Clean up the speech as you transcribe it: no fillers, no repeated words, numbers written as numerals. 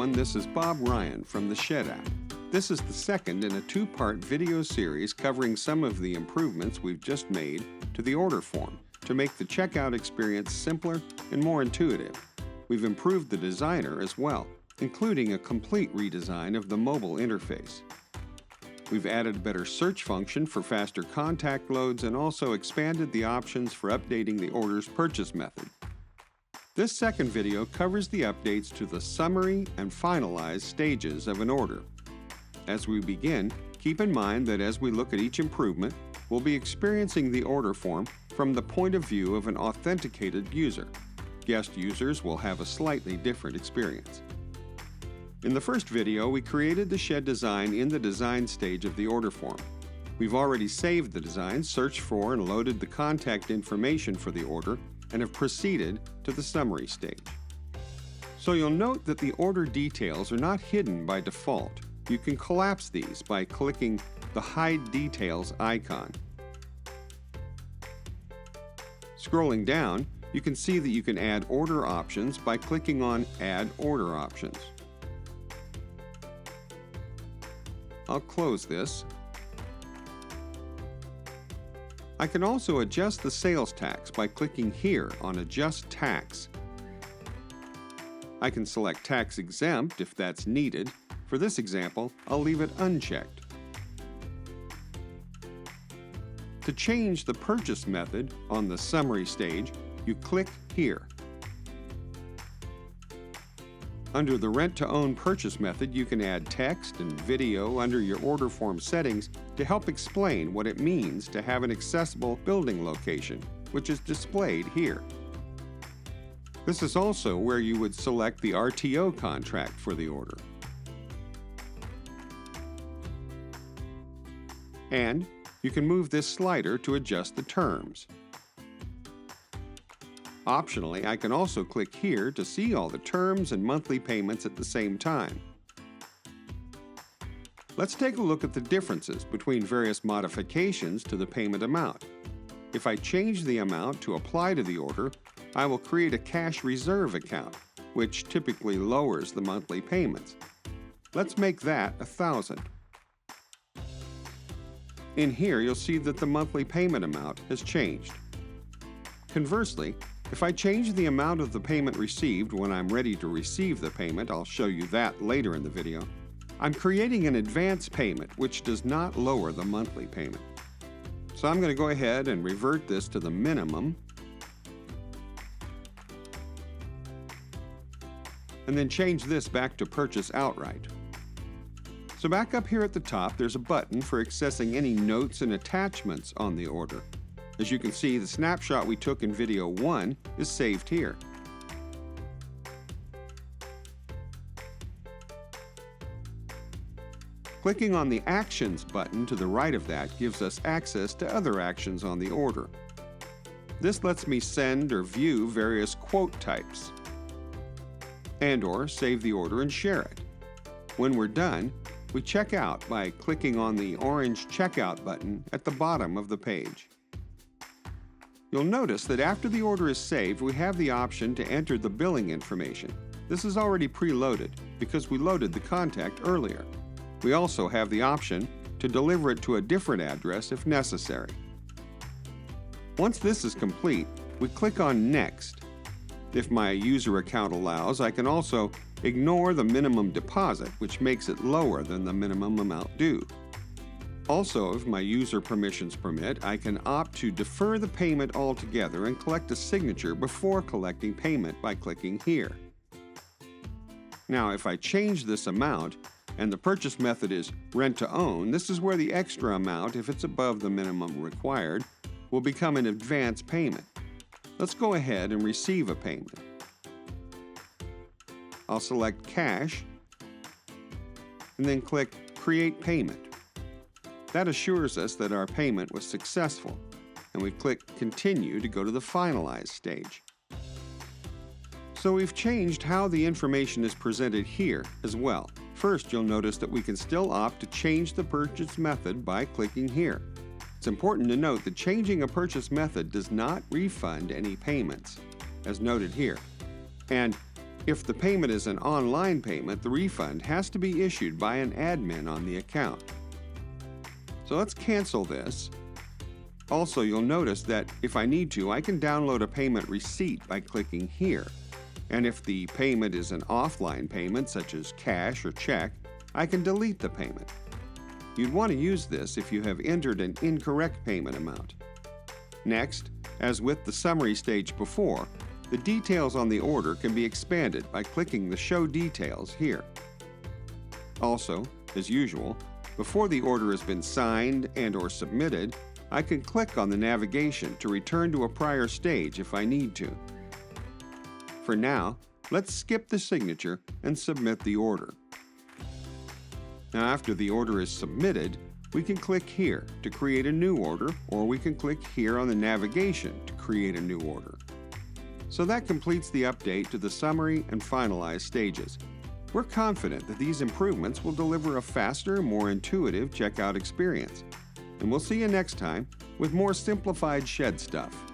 everyone, this is Bob Ryan from the Shed app. This is the second in a two-part video series covering some of the improvements we've just made to the order form to make the checkout experience simpler and more intuitive. We've improved the designer as well, including a complete redesign of the mobile interface. We've added a better search function for faster contact loads and also expanded the options for updating the order's purchase method. This second video covers the updates to the summary and finalize stages of an order. As we begin, keep in mind that as we look at each improvement, we'll be experiencing the order form from the point of view of an authenticated user. Guest users will have a slightly different experience. In the first video, we created the shed design in the design stage of the order form. We've already saved the design, searched for and loaded the contact information for the order, and have proceeded to the summary stage. So you'll note that the order details are not hidden by default. You can collapse these by clicking the Hide Details icon. Scrolling down, you can see that you can add order options by clicking on Add Order Options. I'll close this. I can also adjust the sales tax by clicking here on Adjust Tax. I can select Tax Exempt if that's needed. For this example, I'll leave it unchecked. To change the purchase method on the summary stage, you click here. Under the Rent-to-Own purchase method, you can add text and video under your order form settings to help explain what it means to have an accessible building location, which is displayed here. This is also where you would select the RTO contract for the order. And you can move this slider to adjust the terms. Optionally, I can also click here to see all the terms and monthly payments at the same time. Let's take a look at the differences between various modifications to the payment amount. If I change the amount to apply to the order, I will create a cash reserve account, which typically lowers the monthly payments. Let's make that $1,000. In here, you'll see that the monthly payment amount has changed. Conversely, if I change the amount of the payment received when I'm ready to receive the payment, I'll show you that later in the video, I'm creating an advance payment which does not lower the monthly payment. So I'm going to go ahead and revert this to the minimum, and then change this back to purchase outright. So back up here at the top, there's a button for accessing any notes and attachments on the order. As you can see, the snapshot we took in video 1 is saved here. Clicking on the Actions button to the right of that gives us access to other actions on the order. This lets me send or view various quote types, and/or save the order and share it. When we're done, we check out by clicking on the orange Checkout button at the bottom of the page. You'll notice that after the order is saved, we have the option to enter the billing information. This is already preloaded because we loaded the contact earlier. We also have the option to deliver it to a different address if necessary. Once this is complete, we click on Next. If my user account allows, I can also ignore the minimum deposit, which makes it lower than the minimum amount due. Also, if my user permissions permit, I can opt to defer the payment altogether and collect a signature before collecting payment by clicking here. Now, if I change this amount, and the purchase method is rent-to-own, this is where the extra amount, if it's above the minimum required, will become an advance payment. Let's go ahead and receive a payment. I'll select Cash, and then click Create Payment. That assures us that our payment was successful, and we click Continue to go to the Finalize stage. So we've changed how the information is presented here as well. First, you'll notice that we can still opt to change the purchase method by clicking here. It's important to note that changing a purchase method does not refund any payments, as noted here. And If the payment is an online payment, the refund has to be issued by an admin on the account. So let's cancel this. Also, you'll notice that if I need to, I can download a payment receipt by clicking here. And if the payment is an offline payment, such as cash or check, I can delete the payment. You'd want to use this if you have entered an incorrect payment amount. Next, as with the summary stage before, the details on the order can be expanded by clicking the Show Details here. Also, as usual, before the order has been signed and/or submitted, I can click on the navigation to return to a prior stage if I need to. For now, let's skip the signature and submit the order. Now, after the order is submitted, we can click here to create a new order, or we can click here on the navigation to create a new order. So that completes the update to the summary and finalize stages. We're confident that these improvements will deliver a faster, more intuitive checkout experience. And we'll see you next time with more simplified Shed stuff.